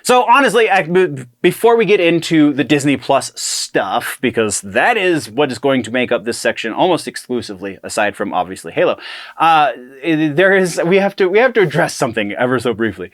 So honestly, before we get into the Disney Plus stuff, because that is what is going to make up this section almost exclusively, aside from obviously Halo, we have to address something ever so briefly.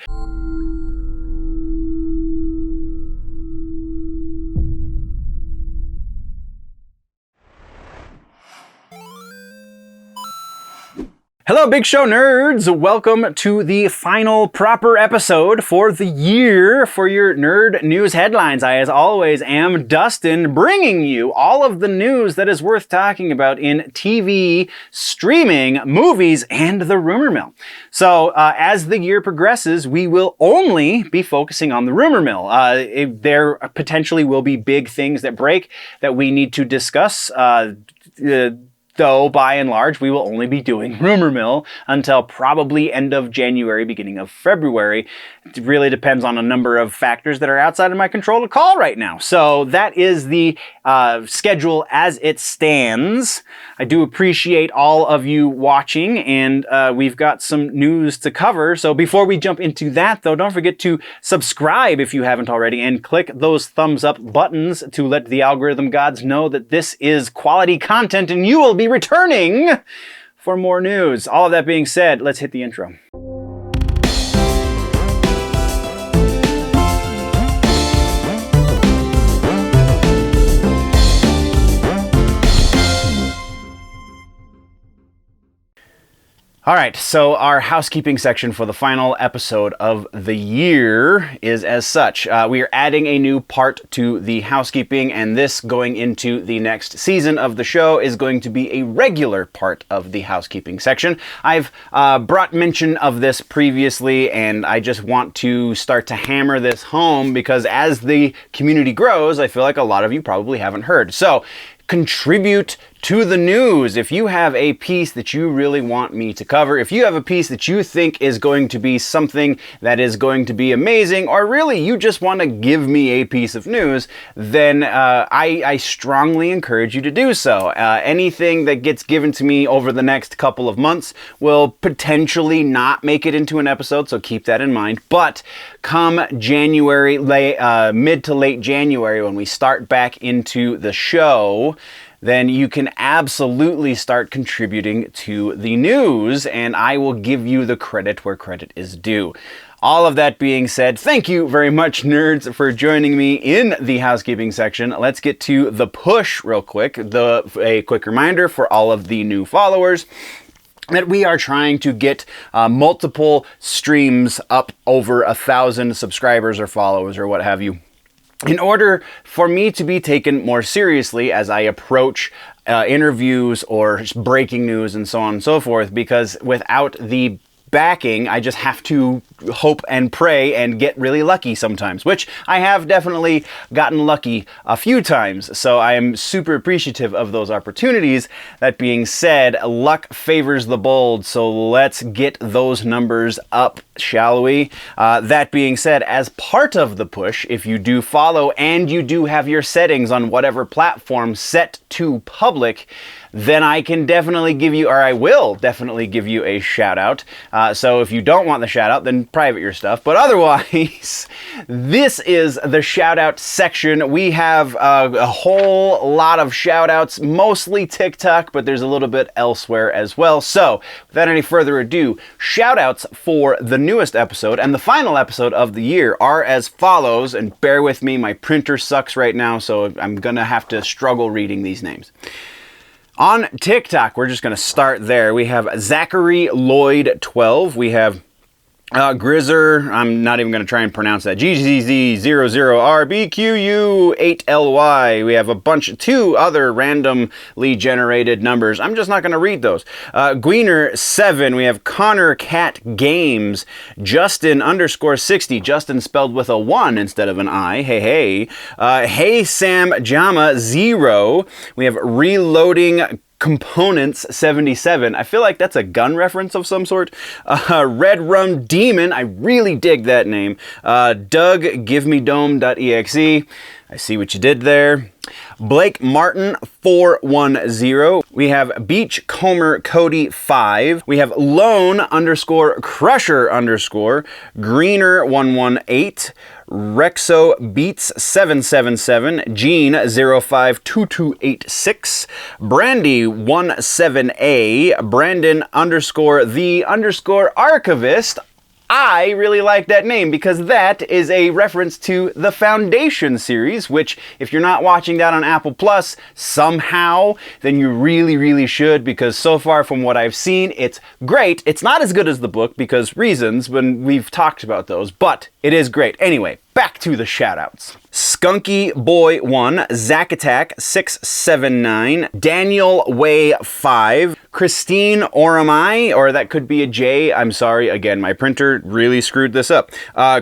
Hello, Big Show nerds! Welcome to the final proper episode for the year for your nerd news headlines. I, as always, am Dustin, bringing you all of the news that is worth talking about in TV, streaming, movies, and the rumor mill. So, as the year progresses, we will only be focusing on the rumor mill. There potentially will be big things that break that we need to discuss. Though, by and large, we will only be doing Rumor Mill until probably end of January, beginning of February. It really depends on a number of factors that are outside of my control to call right now. So that is the schedule as it stands. I do appreciate all of you watching, and we've got some news to cover. So before we jump into that, though, don't forget to subscribe if you haven't already, and click those thumbs up buttons to let the algorithm gods know that this is quality content and you will be returning for more news. All of that being said, let's hit the intro. All right, so our housekeeping section for the final episode of the year is as such. We are adding a new part to the housekeeping, and this going into the next season of the show is going to be a regular part of the housekeeping section. I've brought mention of this previously, and I just want to start to hammer this home because as the community grows, I feel like a lot of you probably haven't heard. So, contribute to the news. If you have a piece that you really want me to cover, if you have a piece that you think is going to be something that is going to be amazing, or really you just want to give me a piece of news, then I strongly encourage you to do so. Anything that gets given to me over the next couple of months will potentially not make it into an episode, so keep that in mind. But come January, mid to late January, when we start back into the show, then you can absolutely start contributing to the news, and I will give you the credit where credit is due. All of that being said, thank you very much, nerds, for joining me in the housekeeping section. Let's get to the push real quick. A quick reminder for all of the new followers that we are trying to get multiple streams up over 1,000 subscribers or followers or what have you, in order for me to be taken more seriously as I approach interviews or breaking news and so on and so forth, because without the backing, I just have to hope and pray and get really lucky sometimes, which I have definitely gotten lucky a few times. So I am super appreciative of those opportunities. That being said, luck favors the bold. So let's get those numbers up, shall we? That being said, as part of the push, if you do follow and you do have your settings on whatever platform set to public, then I can definitely give you, or I will definitely give you a shout out. So if you don't want the shout out, then private your stuff. But otherwise, this is the shout out section. We have a whole lot of shout outs, mostly TikTok, but there's a little bit elsewhere as well. So without any further ado, shout outs for the newest episode and the final episode of the year are as follows. And bear with me, my printer sucks right now, so I'm gonna have to struggle reading these names. On TikTok, we're just going to start there. We have Zachary Lloyd 12. We have Grizzer, I'm not even going to try and pronounce that, GZZ00RBQU8LY. We have a bunch, 2 other randomly generated numbers. I'm just not going to read those. Gweener 7, we have Connor Cat Games, Justin _60, Justin spelled with a 1 instead of an I, hey. Hey Sam Jama 0, we have Reloading Components 77. I feel like that's a gun reference of some sort. Red Rum Demon. I really dig that name. Doug GiveMeDome.exe. I see what you did there. Blake Martin 410. We have Beachcomber Cody 5. We have Lone _ Crusher _ Greener 118. Rexo Beats 777, Gene 052286, Brandy 17A, Brandon _ the archivist. I really like that name because that is a reference to the Foundation series, which if you're not watching that on Apple Plus somehow, then you really should, because so far from what I've seen, it's great. It's not as good as the book because reasons, when we've talked about those, but it is great. Anyway, back to the shoutouts. Skunky Boy 1, Zack Attack 679, Daniel Way 5, Christine Oramai, or that could be a J. I'm sorry, again, my printer really screwed this up.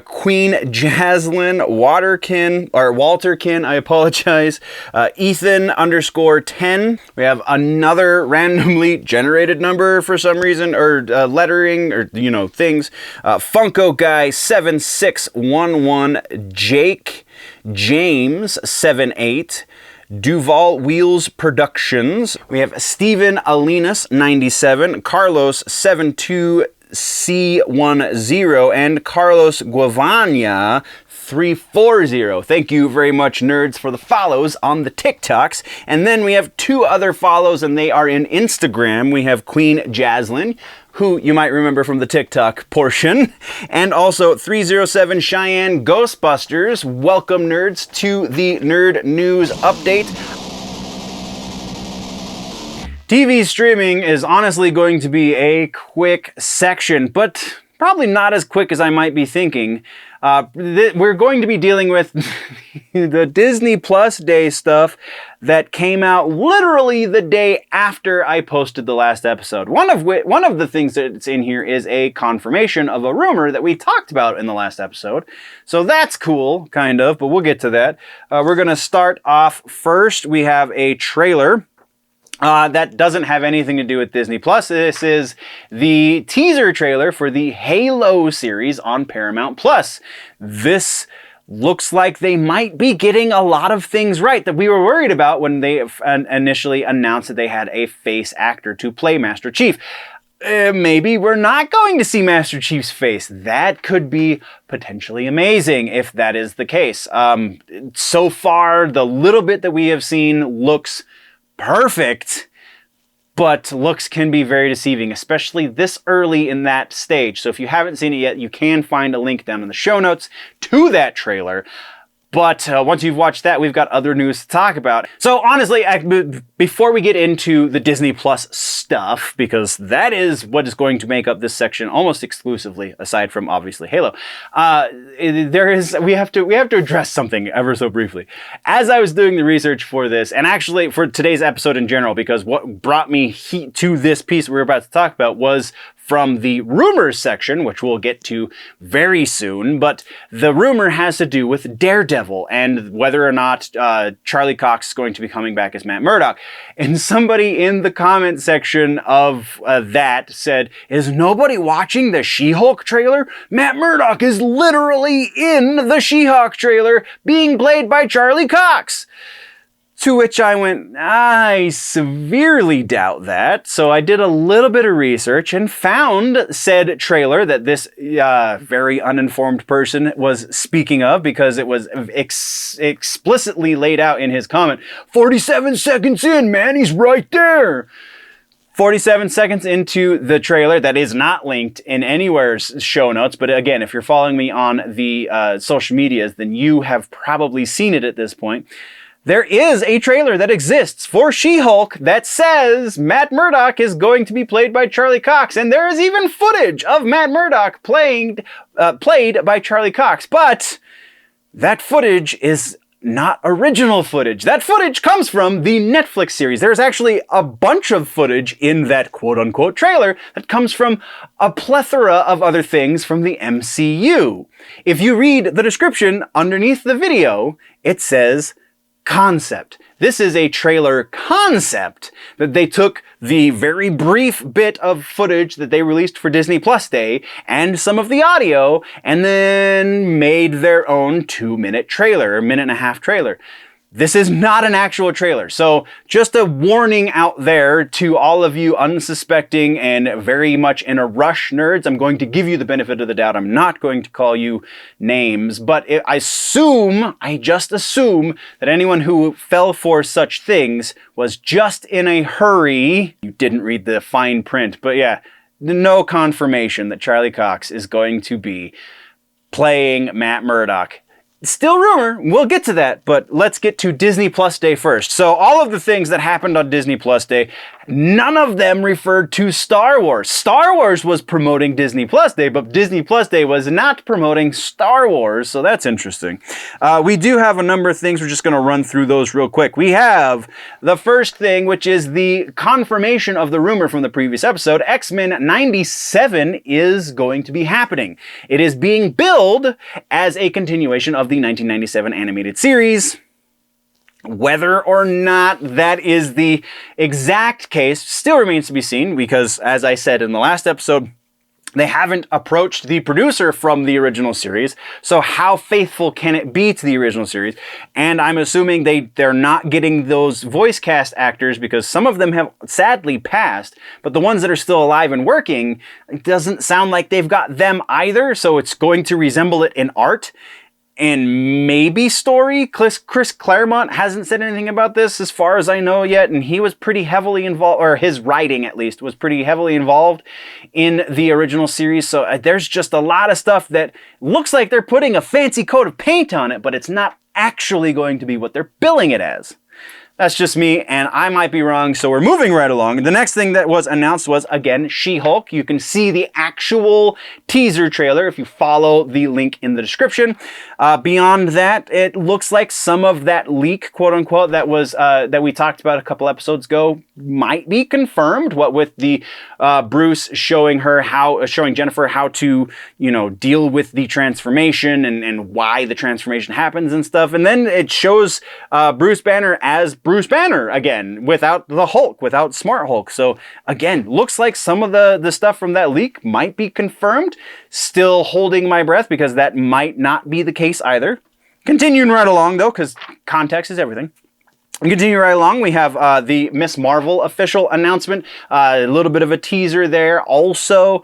Queen Jaslyn Walterkin, I apologize. Ethan _ 10. We have another randomly generated number for some reason, or lettering, or things. Funko Guy 7611, Jake James 78, Duval Wheels Productions. We have Steven Alinas 97, Carlos 72C10, and Carlos Guavania 340. Thank you very much, nerds, for the follows on the TikToks. And then we have two other follows, and they are in Instagram. We have Queen Jaslyn, who you might remember from the TikTok portion, and also 307 Cheyenne Ghostbusters. Welcome, nerds, to the Nerd News Update. TV streaming is honestly going to be a quick section, but probably not as quick as I might be thinking. We're going to be dealing with the Disney Plus Day stuff that came out literally the day after I posted the last episode. One of the things that's in here is a confirmation of a rumor that we talked about in the last episode. So that's cool, kind of, but we'll get to that. We're going to start off first. We have a trailer. That doesn't have anything to do with Disney Plus. This is the teaser trailer for the Halo series on Paramount Plus. This looks like they might be getting a lot of things right that we were worried about when they initially announced that they had a face actor to play Master Chief. Maybe we're not going to see Master Chief's face. That could be potentially amazing if that is the case. So far, the little bit that we have seen looks perfect, but looks can be very deceiving, especially this early in that stage. So if you haven't seen it yet, you can find a link down in the show notes to that trailer. But once you've watched that, we've got other news to talk about. So honestly, before we get into the Disney Plus stuff, because that is what is going to make up this section almost exclusively, aside from obviously Halo, we have to address something ever so briefly. As I was doing the research for this, and actually for today's episode in general, because what brought me to this piece we're about to talk about was from the rumors section, which we'll get to very soon, but the rumor has to do with Daredevil and whether or not Charlie Cox is going to be coming back as Matt Murdock. And somebody in the comment section of that said, "Is nobody watching the She-Hulk trailer? Matt Murdock is literally in the She-Hulk trailer being played by Charlie Cox." To which I went, I severely doubt that. So I did a little bit of research and found said trailer that this very uninformed person was speaking of, because it was explicitly laid out in his comment. 47 seconds in, man, he's right there. 47 seconds into the trailer that is not linked in anywhere's show notes. But again, if you're following me on the social medias, then you have probably seen it at this point. There is a trailer that exists for She-Hulk that says Matt Murdock is going to be played by Charlie Cox, and there is even footage of Matt Murdock played by Charlie Cox. But that footage is not original footage. That footage comes from the Netflix series. There's actually a bunch of footage in that quote-unquote trailer that comes from a plethora of other things from the MCU. If you read the description underneath the video, it says concept. This is a trailer concept that they took the very brief bit of footage that they released for Disney Plus Day and some of the audio and then made their own 2-minute trailer, a minute and a half trailer. This is not an actual trailer. So just a warning out there to all of you unsuspecting and very much in a rush nerds. I'm going to give you the benefit of the doubt. I'm not going to call you names, but I just assume that anyone who fell for such things was just in a hurry. You didn't read the fine print, but yeah, no confirmation that Charlie Cox is going to be playing Matt Murdock. Still rumor, we'll get to that, but let's get to Disney Plus Day first. So all of the things that happened on Disney Plus Day, none of them referred to Star Wars. Star Wars was promoting Disney Plus Day, but Disney Plus Day was not promoting Star Wars, so that's interesting. We do have a number of things, we're just going to run through those real quick. We have the first thing, which is the confirmation of the rumor from the previous episode. X-Men 97 is going to be happening. It is being billed as a continuation of the 1997 animated series. Whether or not that is the exact case still remains to be seen because, as I said in the last episode, they haven't approached the producer from the original series, so how faithful can it be to the original series? And I'm assuming they're not getting those voice cast actors because some of them have sadly passed, but the ones that are still alive and working, it doesn't sound like they've got them either, so it's going to resemble it in art. And maybe story. Chris Claremont hasn't said anything about this as far as I know yet, and he was pretty heavily involved, or his writing at least, was pretty heavily involved in the original series. So there's just a lot of stuff that looks like they're putting a fancy coat of paint on it, but it's not actually going to be what they're billing it as. That's just me, and I might be wrong, so we're moving right along. The next thing that was announced was, again, She-Hulk. You can see the actual teaser trailer if you follow the link in the description. Beyond that, it looks like some of that leak, quote-unquote, that we talked about a couple episodes ago might be confirmed. What with the Bruce showing Jennifer how to, deal with the transformation and why the transformation happens and stuff. And then it shows Bruce Banner as Bruce Banner again, without the Hulk, without Smart Hulk. So again, looks like some of the stuff from that leak might be confirmed. Still holding my breath because that might not be the case either. Continuing right along though, because context is everything. Continue right along, we have the Miss Marvel official announcement. A little bit of a teaser there. Also,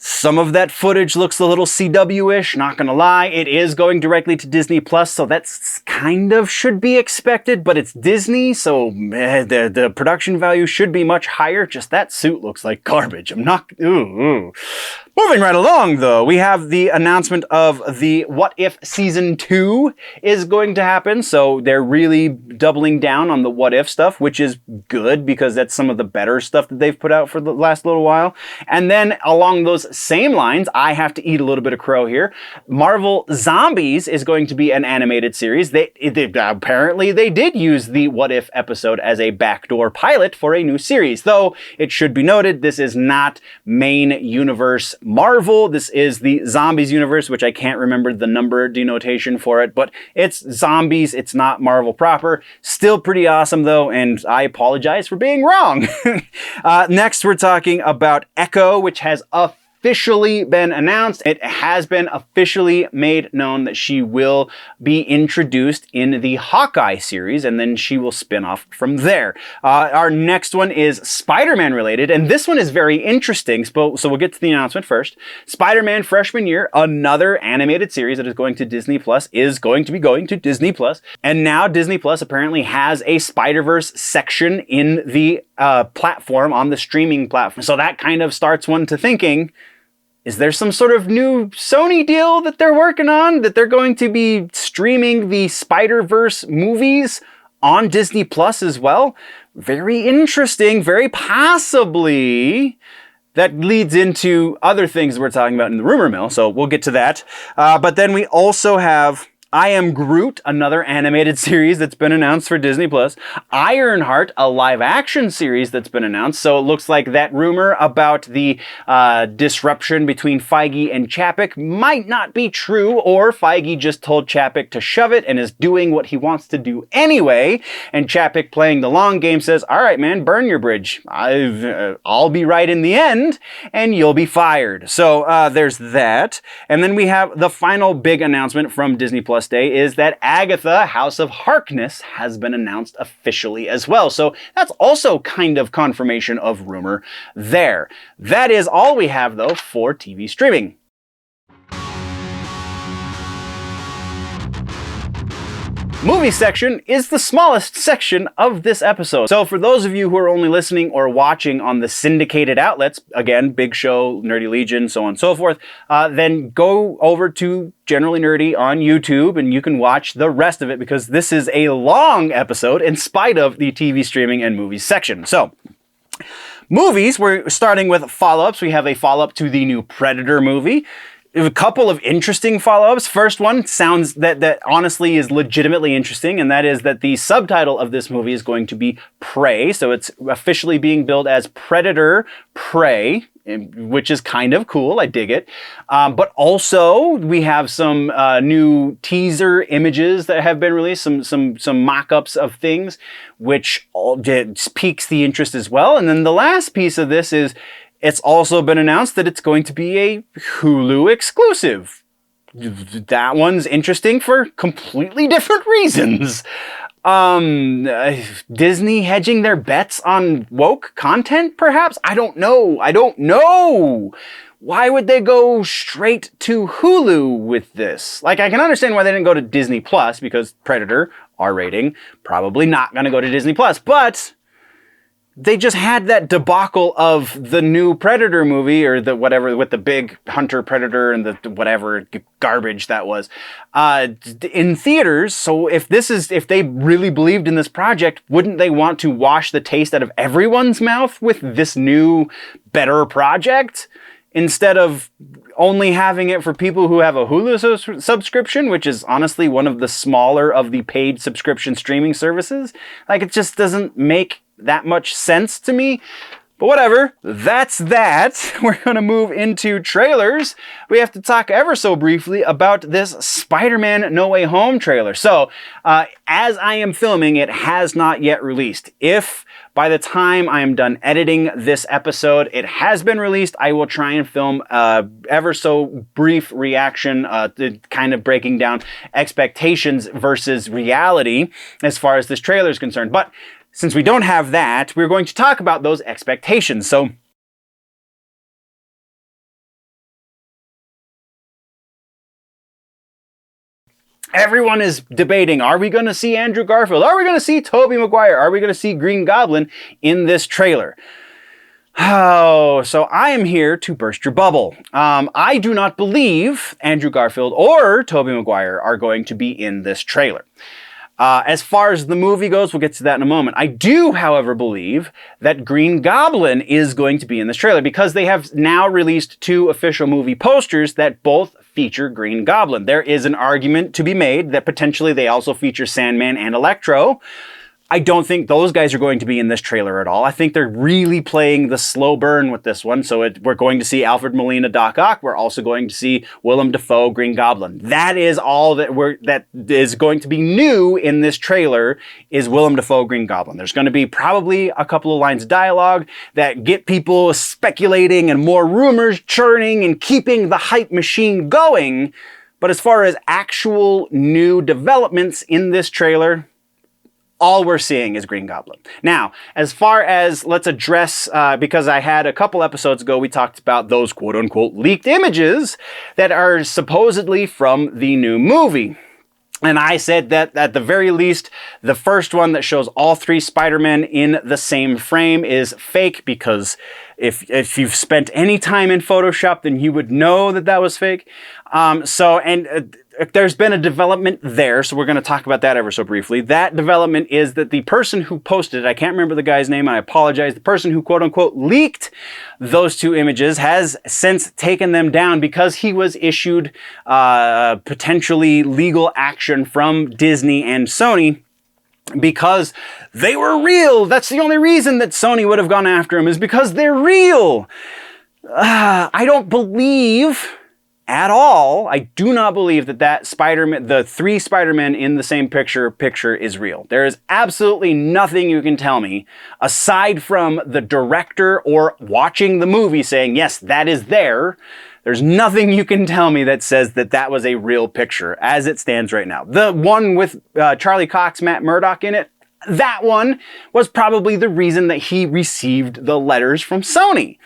some of that footage looks a little CW-ish, not gonna lie. It is going directly to Disney Plus, so that's kind of should be expected, but it's Disney, so the production value should be much higher. Just that suit looks like garbage. Moving right along, though, we have the announcement of the What If Season 2 is going to happen. So they're really doubling down on the What If stuff, which is good because that's some of the better stuff that they've put out for the last little while. And then along those same lines, I have to eat a little bit of crow here. Marvel Zombies is going to be an animated series. Apparently they did use the What If episode as a backdoor pilot for a new series. Though it should be noted, this is not main universe Marvel. This is the Zombies universe, which I can't remember the number denotation for it, but it's zombies. It's not Marvel proper. Still pretty awesome though, and I apologize for being wrong. Next, we're talking about Echo, which has officially been announced. It has been officially made known that she will be introduced in the Hawkeye series, and then she will spin off from there. Our next one is Spider-Man related, and this one is very interesting, so we'll get to the announcement first. Spider-Man Freshman Year, another animated series that is going to Disney Plus, is going to be going to Disney Plus, and now Disney Plus apparently has a Spider-Verse section in the platform, on the streaming platform. So that kind of starts one to thinking, is there some sort of new Sony deal that they're working on, that they're going to be streaming the Spider-Verse movies on Disney Plus as well? Very interesting, very possibly. That leads into other things we're talking about in the rumor mill, so we'll get to that. But then we also have I Am Groot, another animated series that's been announced for Disney+. Ironheart, a live-action series that's been announced. So it looks like that rumor about the disruption between Feige and Chapek might not be true, or Feige just told Chapek to shove it and is doing what he wants to do anyway. And Chapek, playing the long game, says, all right, man, burn your bridge. I'll be right in the end, and you'll be fired. So there's that. And then we have the final big announcement from Disney Plus Day is that Agatha, House of Harkness, has been announced officially as well. So that's also kind of confirmation of rumor there. That is all we have, though, for TV streaming. Movie section is the smallest section of this episode. So for those of you who are only listening or watching on the syndicated outlets, again, Big Show, Nerdy Legion, so on and so forth, then go over to Generally Nerdy on YouTube and you can watch the rest of it, because this is a long episode in spite of the TV streaming and movies section. So movies, we're starting with follow-ups. We have a follow-up to the new Predator movie. A couple of interesting follow-ups. First one sounds that honestly is legitimately interesting, and that is that the subtitle of this movie is going to be Prey. So it's officially being billed as Predator Prey, which is kind of cool. I dig it. But also we have some new teaser images that have been released, some mock-ups of things, which all piques the interest as well. And then the last piece of this is it's also been announced that it's going to be a Hulu exclusive. That one's interesting for completely different reasons. Disney hedging their bets on woke content, perhaps? I don't know. Why would they go straight to Hulu with this? Like, I can understand why they didn't go to Disney Plus, because Predator, R rating, probably not going to go to Disney Plus, but they just had that debacle of the new Predator movie, or the whatever, with the big hunter predator and the whatever garbage that was, in theaters. So if they really believed in this project, wouldn't they want to wash the taste out of everyone's mouth with this new, better project, instead of only having it for people who have a Hulu subscription, which is honestly one of the smaller of the paid subscription streaming services? Like, it just doesn't make that much sense to me. But whatever, that's that. We're going to move into trailers. We have to talk ever so briefly about this Spider-Man No Way Home trailer. So, as I am filming, it has not yet released. If by the time I am done editing this episode, it has been released, I will try and film ever so brief reaction, kind of breaking down expectations versus reality as far as this trailer is concerned. But since we don't have that, we're going to talk about those expectations. So everyone is debating, are we going to see Andrew Garfield? Are we going to see Tobey Maguire? Are we going to see Green Goblin in this trailer? Oh, so I am here to burst your bubble. I do not believe Andrew Garfield or Tobey Maguire are going to be in this trailer. As far as the movie goes, we'll get to that in a moment. I do, however, believe that Green Goblin is going to be in this trailer, because they have now released 2 official movie posters that both feature Green Goblin. There is an argument to be made that potentially they also feature Sandman and Electro. I don't think those guys are going to be in this trailer at all. I think they're really playing the slow burn with this one. So we're going to see Alfred Molina, Doc Ock. We're also going to see Willem Dafoe, Green Goblin. That is all that is going to be new in this trailer, is Willem Dafoe, Green Goblin. There's going to be probably a couple of lines of dialogue that get people speculating and more rumors churning and keeping the hype machine going. But as far as actual new developments in this trailer, all we're seeing is Green Goblin. Now, as far as, let's address, because I had a couple episodes ago, we talked about those quote-unquote leaked images that are supposedly from the new movie. And I said that at the very least, the first one that shows all 3 Spider-Men in the same frame is fake, because if you've spent any time in Photoshop, then you would know that that was fake. there's been a development there, so we're going to talk about that ever so briefly. That development is that the person who posted it, I can't remember the guy's name, I apologize, the person who quote-unquote leaked those two images has since taken them down because he was issued potentially legal action from Disney and Sony because they were real. That's the only reason that Sony would have gone after him, is because they're real. I don't believe at all. I do not believe that Spider-Man, the 3 Spider-Men in the same picture is real. There is absolutely nothing you can tell me aside from the director or watching the movie saying, yes, that is there. There's nothing you can tell me that says that was a real picture as it stands right now. The one with Charlie Cox, Matt Murdock in it, that one was probably the reason that he received the letters from Sony.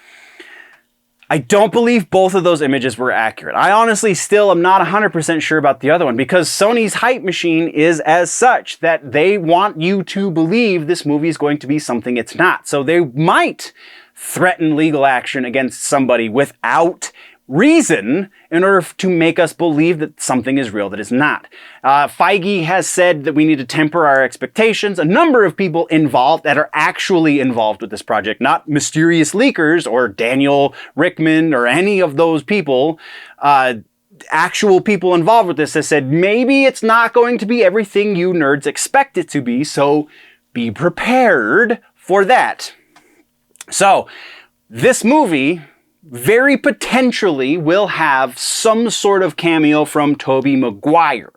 I don't believe both of those images were accurate. I honestly still am not 100% sure about the other one because Sony's hype machine is as such that they want you to believe this movie is going to be something it's not. So they might threaten legal action against somebody without reason in order to make us believe that something is real that is not. Feige has said that we need to temper our expectations. A number of people involved that are actually involved with this project, not mysterious leakers or Daniel Rickman or any of those people, actual people involved with this has said, maybe it's not going to be everything you nerds expect it to be, so be prepared for that. So, this movie very potentially will have some sort of cameo from Tobey Maguire.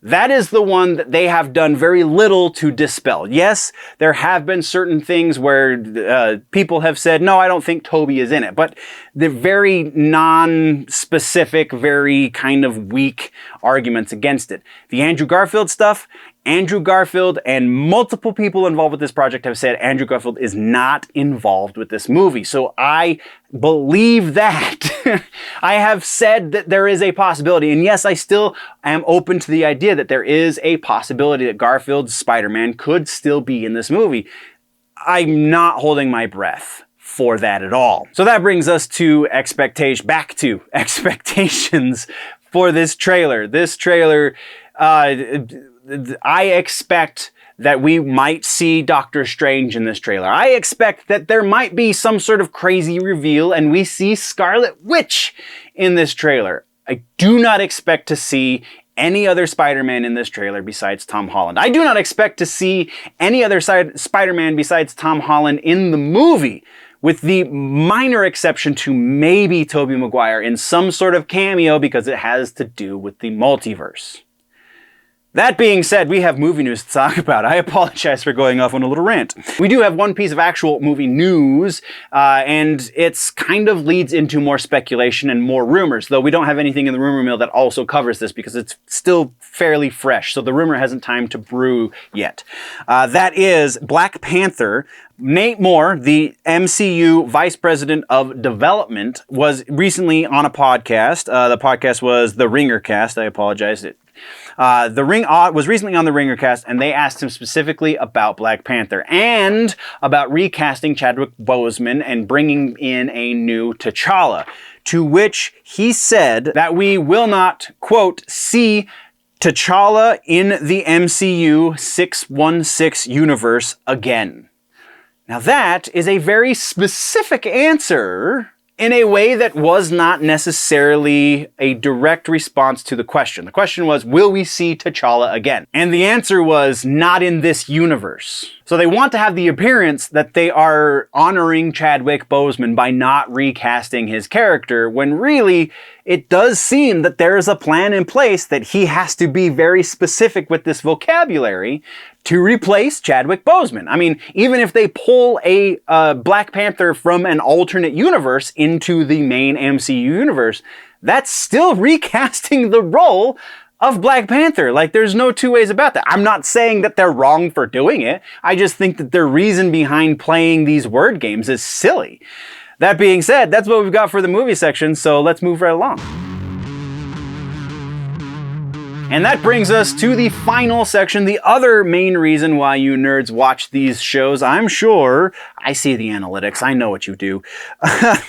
That is the one that they have done very little to dispel. Yes, there have been certain things where people have said, no, I don't think Tobey is in it. But they're very non-specific, very kind of weak arguments against it. The Andrew Garfield stuff, Andrew Garfield and multiple people involved with this project have said Andrew Garfield is not involved with this movie. So I believe that. I have said that there is a possibility. And yes, I still am open to the idea that there is a possibility that Garfield's Spider-Man could still be in this movie. I'm not holding my breath for that at all. So that brings us to back to expectations for this trailer. This trailer, I expect that we might see Doctor Strange in this trailer. I expect that there might be some sort of crazy reveal and we see Scarlet Witch in this trailer. I do not expect to see any other Spider-Man in this trailer besides Tom Holland. I do not expect to see any other Spider-Man besides Tom Holland in the movie, with the minor exception to maybe Tobey Maguire in some sort of cameo because it has to do with the multiverse. That being said, we have movie news to talk about. I apologize for going off on a little rant. We do have one piece of actual movie news, and it's kind of leads into more speculation and more rumors, though we don't have anything in the rumor mill that also covers this because it's still fairly fresh, so the rumor hasn't time to brew yet. That is Black Panther. Nate Moore, the MCU Vice President of Development, was recently on a podcast. The podcast was the RingerCast. I apologize. Was recently on the RingerCast, and they asked him specifically about Black Panther and about recasting Chadwick Boseman and bringing in a new T'Challa, to which he said that we will not, quote, see T'Challa in the MCU 616 universe again. Now that is a very specific answer in a way that was not necessarily a direct response to the question. The question was, will we see T'Challa again? And the answer was, not in this universe. So they want to have the appearance that they are honoring Chadwick Boseman by not recasting his character, when really it does seem that there is a plan in place that he has to be very specific with this vocabulary to replace Chadwick Boseman. I mean, even if they pull a Black Panther from an alternate universe into the main MCU universe, that's still recasting the role of Black Panther. Like, there's no two ways about that. I'm not saying that they're wrong for doing it. I just think that their reason behind playing these word games is silly. That being said, that's what we've got for the movie section, so let's move right along. And that brings us to the final section, the other main reason why you nerds watch these shows. I'm sure I see the analytics. I know what you do.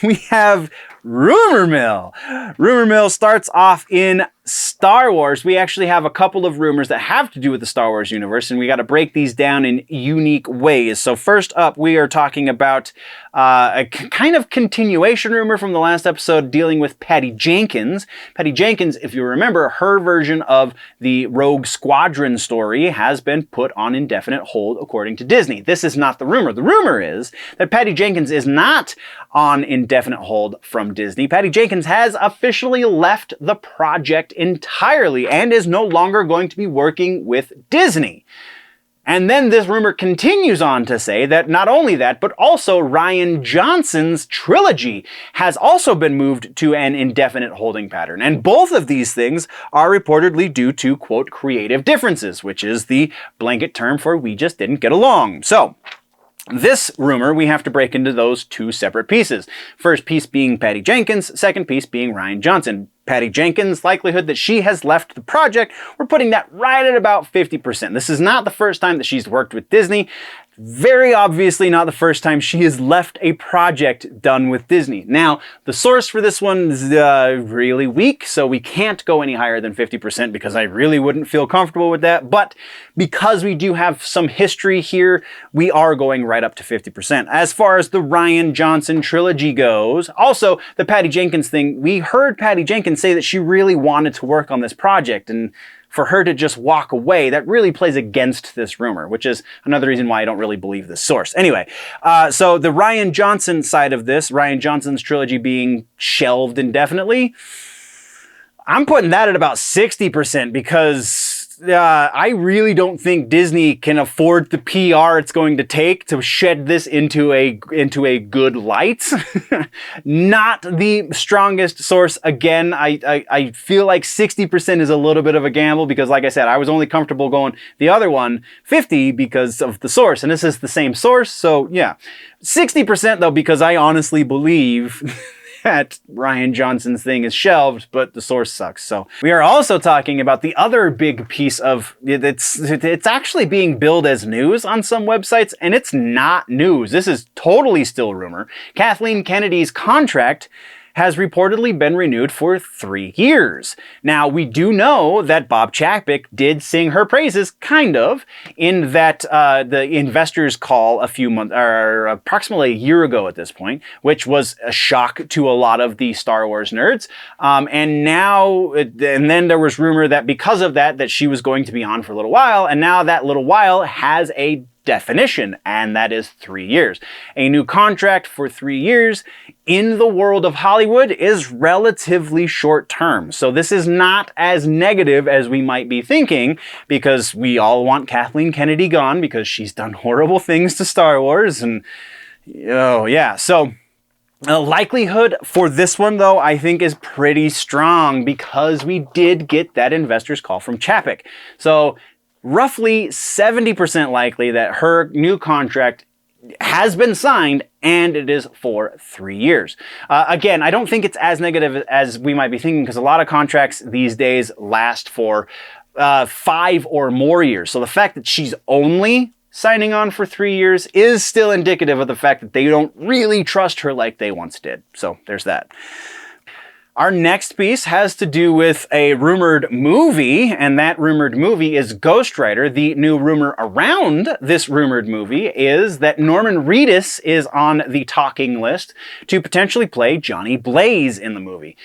We have Rumor Mill. Rumor Mill starts off in Star Wars, we actually have a couple of rumors that have to do with the Star Wars universe, and we got to break these down in unique ways. So first up, we are talking about a kind of continuation rumor from the last episode dealing with Patty Jenkins. Patty Jenkins, if you remember, her version of the Rogue Squadron story has been put on indefinite hold according to Disney. This is not the rumor. The rumor is that Patty Jenkins is not on indefinite hold from Disney. Patty Jenkins has officially left the project entirely and is no longer going to be working with Disney. And then this rumor continues on to say that not only that, but also Rian Johnson's trilogy has also been moved to an indefinite holding pattern. And both of these things are reportedly due to, quote, creative differences, which is the blanket term for we just didn't get along. So, this rumor, we have to break into those two separate pieces. First piece being Patty Jenkins, second piece being Rian Johnson. Patty Jenkins' likelihood that she has left the project, we're putting that right at about 50%. This is not the first time that she's worked with Disney. Very obviously not the first time she has left a project done with Disney. Now, the source for this one is really weak, so we can't go any higher than 50% because I really wouldn't feel comfortable with that. But because we do have some history here, we are going right up to 50%. As far as the Rian Johnson trilogy goes, also the Patty Jenkins thing, we heard Patty Jenkins say that she really wanted to work on this project, and for her to just walk away, that really plays against this rumor, which is another reason why I don't really believe this source. Anyway, so the Rian Johnson side of this, Rian Johnson's trilogy being shelved indefinitely, I'm putting that at about 60% because I really don't think Disney can afford the PR it's going to take to shed this into a good light. Not the strongest source. Again, I feel like 60% is a little bit of a gamble because, like I said, I was only comfortable going the other one 50 because of the source, and this is the same source. So yeah, 60% though, because I honestly believe that Rian Johnson's thing is shelved, but the source sucks. So we are also talking about the other big piece of it's actually being billed as news on some websites, and it's not news. This is totally still rumor. Kathleen Kennedy's contract has reportedly been renewed for 3 years. Now, we do know that Bob Chapek did sing her praises, kind of, in that the investors call approximately a year ago at this point, which was a shock to a lot of the Star Wars nerds. And then there was rumor that because of that she was going to be on for a little while, and now that little while has a definition, and that is 3 years. A new contract for 3 years in the world of Hollywood is relatively short term. So this is not as negative as we might be thinking, because we all want Kathleen Kennedy gone because she's done horrible things to Star Wars. And oh yeah, so the likelihood for this one, though, I think is pretty strong because we did get that investor's call from Chapek. So roughly 70% likely that her new contract has been signed, and it is for 3 years. Again, I don't think it's as negative as we might be thinking, because a lot of contracts these days last for 5 or more years. So the fact that she's only signing on for 3 years is still indicative of the fact that they don't really trust her like they once did. So there's that. Our next piece has to do with a rumored movie, and that rumored movie is Ghost Rider. The new rumor around this rumored movie is that Norman Reedus is on the talking list to potentially play Johnny Blaze in the movie.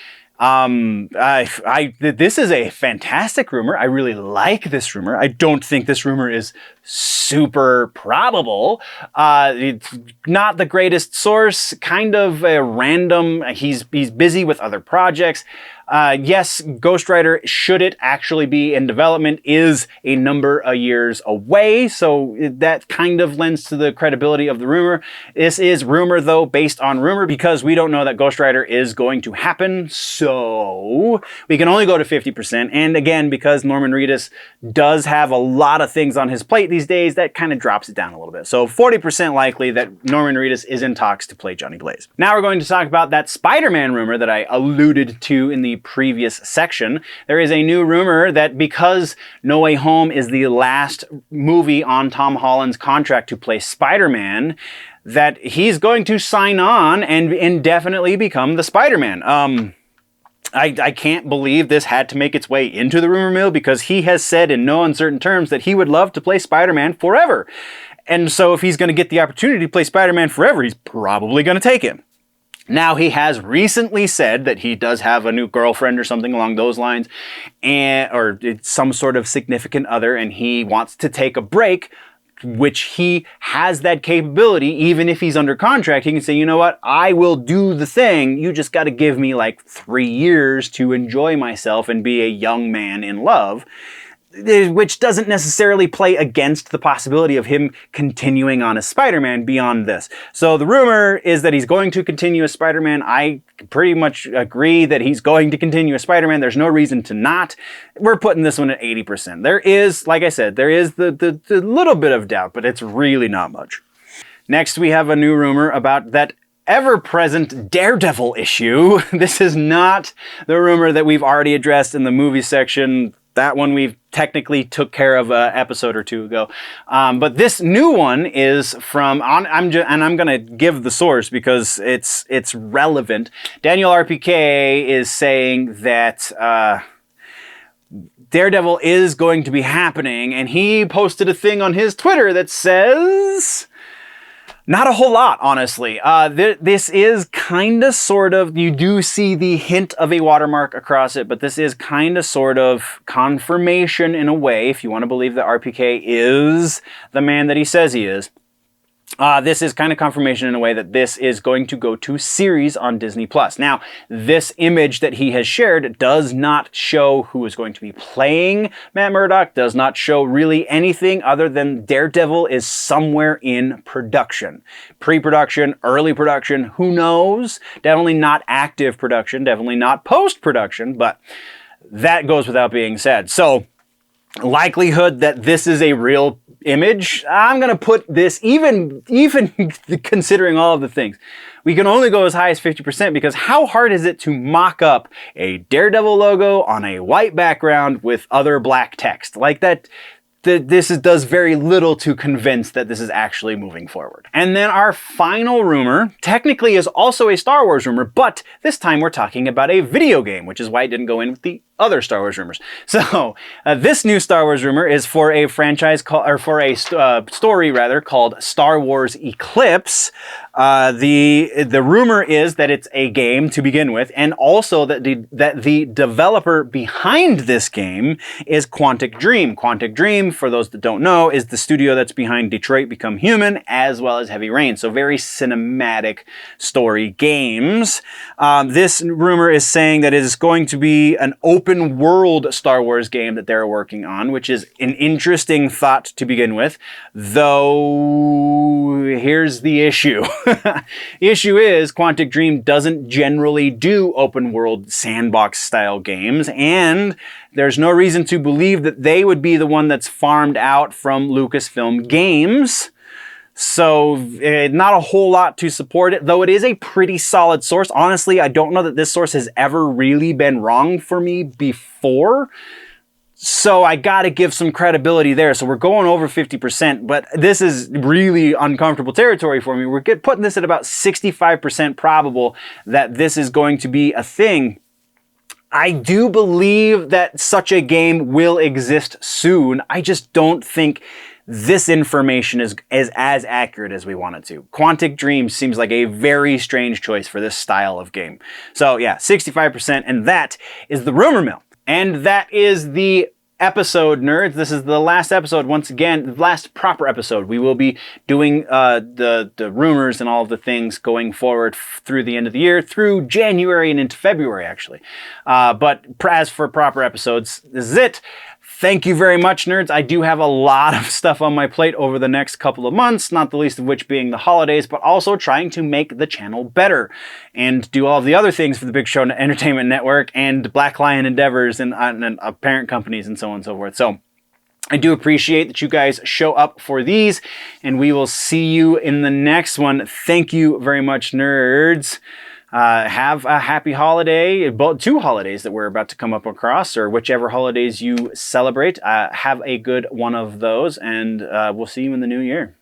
This is a fantastic rumor. I really like this rumor. I don't think this rumor is super probable. It's not the greatest source, kind of a random. He's busy with other projects. Yes, Ghost Rider, should it actually be in development, is a number of years away, so that kind of lends to the credibility of the rumor. This is rumor, though, based on rumor, because we don't know that Ghost Rider is going to happen, so we can only go to 50%. And again, because Norman Reedus does have a lot of things on his plate these days, that kind of drops it down a little bit. So 40% likely that Norman Reedus is in talks to play Johnny Blaze. Now we're going to talk about that Spider-Man rumor that I alluded to in the previous section. There is a new rumor that because No Way Home is the last movie on Tom Holland's contract to play Spider-Man, that he's going to sign on and indefinitely become the Spider-Man. I can't believe this had to make its way into the rumor mill, because he has said in no uncertain terms that he would love to play Spider-Man forever. And so if he's going to get the opportunity to play Spider-Man forever, he's probably going to take him. Now, he has recently said that he does have a new girlfriend or something along those lines, or some sort of significant other, and he wants to take a break, which he has that capability. Even if he's under contract, he can say, you know what, I will do the thing. You just got to give me like 3 years to enjoy myself and be a young man in love, which doesn't necessarily play against the possibility of him continuing on as Spider-Man beyond this. So the rumor is that he's going to continue as Spider-Man. I pretty much agree that he's going to continue as Spider-Man. There's no reason to not. We're putting this one at 80%. There is, like I said, there is the little bit of doubt, but it's really not much. Next, we have a new rumor about that ever-present Daredevil issue. This is not the rumor that we've already addressed in the movie section. That one we've technically took care of an episode or two ago. But this new one is from, I'm going to give the source because it's relevant. Daniel RPK is saying that Daredevil is going to be happening, and he posted a thing on his Twitter that says... Not a whole lot, honestly. This is kind of, sort of, you do see the hint of a watermark across it, but this is kind of, sort of confirmation in a way, if you want to believe that RPK is the man that he says he is. This is kind of confirmation in a way that this is going to go to series on Disney+. Now, this image that he has shared does not show who is going to be playing Matt Murdock, does not show really anything other than Daredevil is somewhere in production. Pre-production, early production, who knows? Definitely not active production, definitely not post-production, but that goes without being said. So, likelihood that this is a real image, I'm going to put this, even considering all of the things, we can only go as high as 50%, because how hard is it to mock up a Daredevil logo on a white background with other black text? Like that, does very little to convince that this is actually moving forward. And then our final rumor technically is also a Star Wars rumor, but this time we're talking about a video game, which is why it didn't go in with the other Star Wars rumors. So this new Star Wars rumor is for a franchise story rather called Star Wars Eclipse. The rumor is that it's a game to begin with, and also that the developer behind this game is Quantic Dream. Quantic Dream, for those that don't know, is the studio that's behind Detroit Become Human as well as Heavy Rain. So very cinematic story games. This rumor is saying that it is going to be an open world Star Wars game that they're working on, which is an interesting thought to begin with. Though, here's the issue. The issue is Quantic Dream doesn't generally do open world sandbox style games, and there's no reason to believe that they would be the one that's farmed out from Lucasfilm Games. So not a whole lot to support it, though it is a pretty solid source. Honestly, I don't know that this source has ever really been wrong for me before. So I got to give some credibility there. So we're going over 50%, but this is really uncomfortable territory for me. We're putting this at about 65% probable that this is going to be a thing. I do believe that such a game will exist soon. I just don't think this information is as accurate as we want it to. Quantic Dream seems like a very strange choice for this style of game. So yeah, 65%, and that is the rumor mill. And that is the episode, nerds. This is the last episode, once again, the last proper episode. We will be doing the rumors and all of the things going forward through the end of the year, through January and into February, actually. But as for proper episodes, this is it. Thank you very much, nerds. I do have a lot of stuff on my plate over the next couple of months, not the least of which being the holidays, but also trying to make the channel better and do all of the other things for the Big Show Entertainment Network and Black Lion Endeavors and parent companies and so on and so forth. So I do appreciate that you guys show up for these, and we will see you in the next one. Thank you very much, nerds. Have a happy holiday, both 2 holidays that we're about to come up across, or whichever holidays you celebrate. Have a good one of those, and we'll see you in the new year.